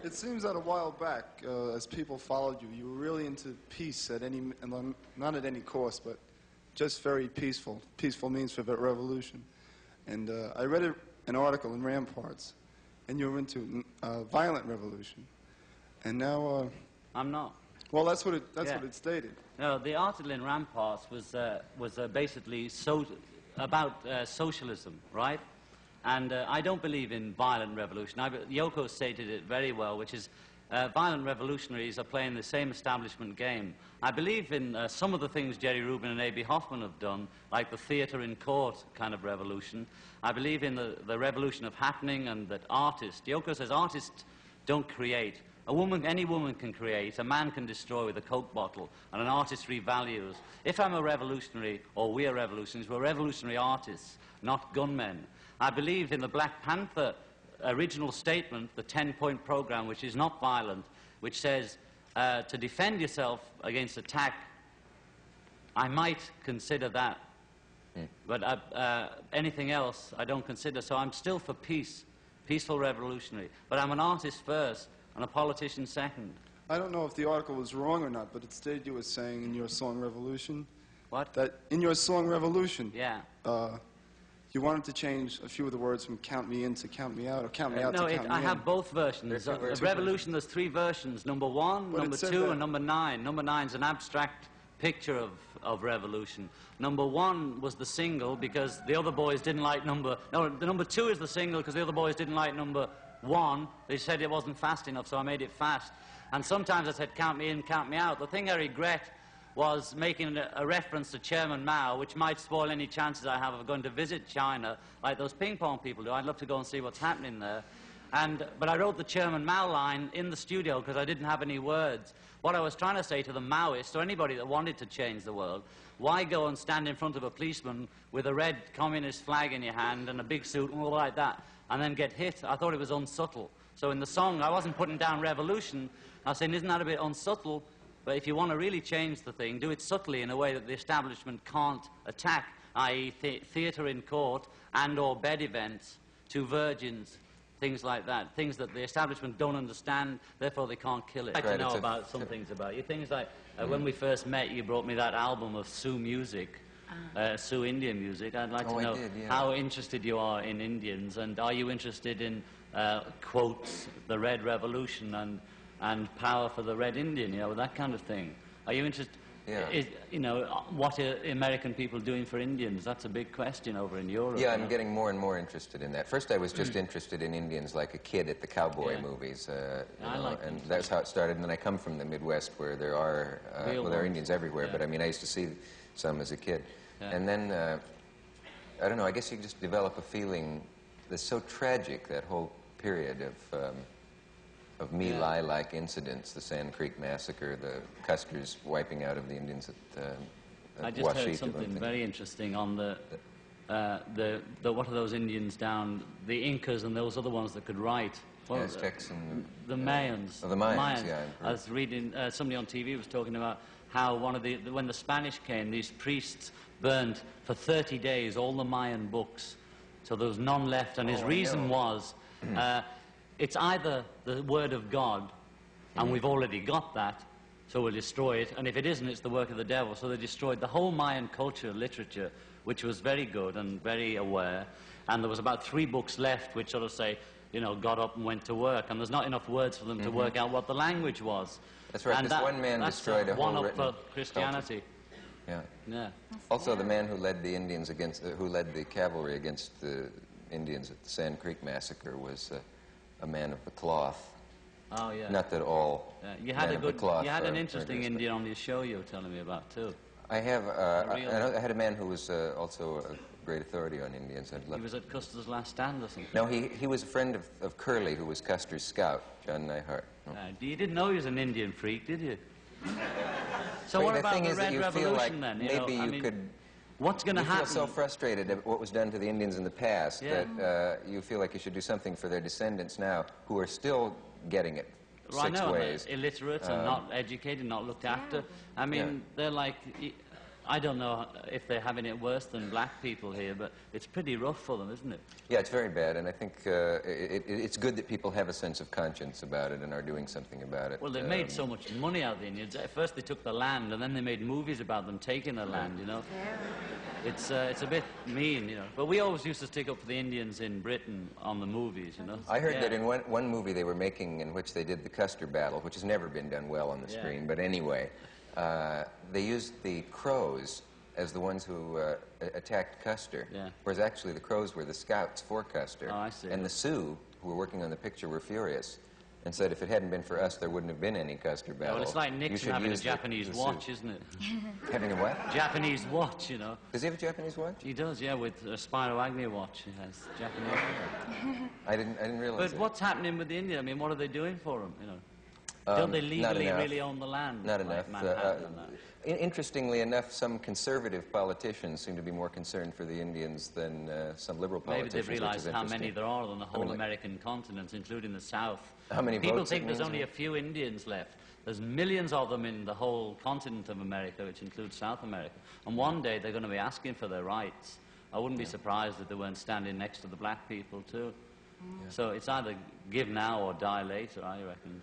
It seems that a while back, as people followed you, you were really into peace at any, not at any cost, but just very peaceful. Peaceful means for revolution. And I read an article in Ramparts, and you were into violent revolution. And now... I'm not. Well, that's what it stated. No, the article in Ramparts was basically about socialism, right? And I don't believe in violent revolution. Yoko stated it very well, which is violent revolutionaries are playing the same establishment game. I believe in some of the things Jerry Rubin and A.B. Hoffman have done, like the theater in court kind of revolution. I believe in the revolution of happening, and that artists, Yoko says artists don't create. Any woman can create, a man can destroy with a Coke bottle, and an artist revalues. If I'm a revolutionary, or we are revolutionaries, we're revolutionary artists, not gunmen. I believe in the Black Panther original statement, the 10-point program, which is not violent, which says to defend yourself against attack. I might consider that, but anything else I don't consider. So I'm still for peace, peaceful revolutionary. But I'm an artist first, and a politician second. I don't know if the article was wrong or not, but it stated you were saying in your song Revolution... What? That in your song Revolution... Yeah. You wanted to change a few of the words from count me in to count me out, or count me out to count me in. I have both versions. Revolution, there's 3 versions. Number 1, number 2, and number 9. Number 9 is an abstract picture of revolution. Number 1 was the single because the other boys didn't like number... No, the number 2 is the single because the other boys didn't like number 1. They said it wasn't fast enough, so I made it fast. And sometimes I said count me in, count me out. The thing I regret was making a reference to Chairman Mao, which might spoil any chances I have of going to visit China, like those ping pong people do. I'd love to go and see what's happening there. But I wrote the Chairman Mao line in the studio because I didn't have any words. What I was trying to say to the Maoists, or anybody that wanted to change the world, why go and stand in front of a policeman with a red communist flag in your hand and a big suit and all like that, and then get hit? I thought it was unsubtle. So in the song, I wasn't putting down revolution. I was saying, isn't that a bit unsubtle? But if you want to really change the thing, do it subtly in a way that the establishment can't attack, i.e. theater in court and or bed events, 2 virgins, things like that, things that the establishment don't understand, therefore they can't kill it. I'd like to know about some things about you. Things like, when we first met, you brought me that album of Sioux music, Sioux Indian music. I'd like to know how interested you are in Indians, and are you interested in, quotes, the Red Revolution and power for the Red Indian, you know, that kind of thing. Are you interested, you know, what are American people doing for Indians? That's a big question over in Europe. Yeah, I'm getting more and more interested in that. First I was just interested in Indians like a kid at the cowboy movies, and that's how it started. And then I come from the Midwest where there are, there are Indians everywhere, but I mean, I used to see some as a kid. And then, I don't know, I guess you just develop a feeling that's so tragic, that whole period of My Lai-like incidents, the Sand Creek Massacre, the Custer's wiping out of the Indians at I just heard something very interesting on the what are those Indians down, the Incas and those other ones that could write? Well, Aztecs and... The Mayans. Oh, the Mayans, yeah. I was reading, somebody on TV was talking about how when the Spanish came, these priests burned for 30 days all the Mayan books, so there was none left, and his reason was... it's either the Word of God, and we've already got that, so we'll destroy it, and if it isn't, it's the work of the devil. So they destroyed the whole Mayan culture, literature, which was very good and very aware, and there was about 3 books left which sort of say, you know, got up and went to work, and there's not enough words for them to work out what the language was. That's right, this one man destroyed a whole written one-up for Christianity. Yeah. Also, the man who led the Indians against, who led the cavalry against the Indians at the Sand Creek Massacre was... a man of the cloth. Oh, yeah. Not that all you had an interesting Indian on your show you were telling me about, too. I have, I had a man who was also a great authority on Indians. He was at Custer's Last Stand or something? No, he was a friend of Curly, who was Custer's scout, John Nyhart. You didn't know he was an Indian freak, did you? So what about the Red Revolution, then? Maybe you could... What's going to happen? You feel so frustrated at what was done to the Indians in the past that you feel like you should do something for their descendants now, who are still getting it 6 ways. Illiterate and not educated, not looked after. I mean, they're like... I don't know if they're having it worse than black people here, but it's pretty rough for them, isn't it? Yeah, it's very bad, and I think it's good that people have a sense of conscience about it and are doing something about it. Well, they've made so much money out of the Indians. At first they took the land, and then they made movies about them taking the land, you know. It's a bit mean, you know. But we always used to stick up for the Indians in Britain on the movies, you know. I heard that in one movie they were making in which they did the Custer battle, which has never been done well on the screen, but anyway, they used the Crows as the ones who attacked Custer, whereas actually the Crows were the scouts for Custer. Oh, I see. And the Sioux, who were working on the picture, were furious and said if it hadn't been for us, there wouldn't have been any Custer battle. Well, it's like Nixon having a Japanese watch, isn't it? Having a what? Japanese watch, you know. Does he have a Japanese watch? He does, yeah, with a Spiro Agnew watch. He has Japanese. I didn't realize. But what's happening with the Indian? I mean, what are they doing for them, you know? Don't they legally really own the land? Not like enough. Interestingly enough, some conservative politicians seem to be more concerned for the Indians than some liberal politicians. Maybe they've realized how many there are on the whole American continent, including the South. How many People votes think there's only a few Indians left. There's millions of them in the whole continent of America, which includes South America. And one day they're going to be asking for their rights. I wouldn't be surprised if they weren't standing next to the black people, too. So it's either give now or die later, I reckon.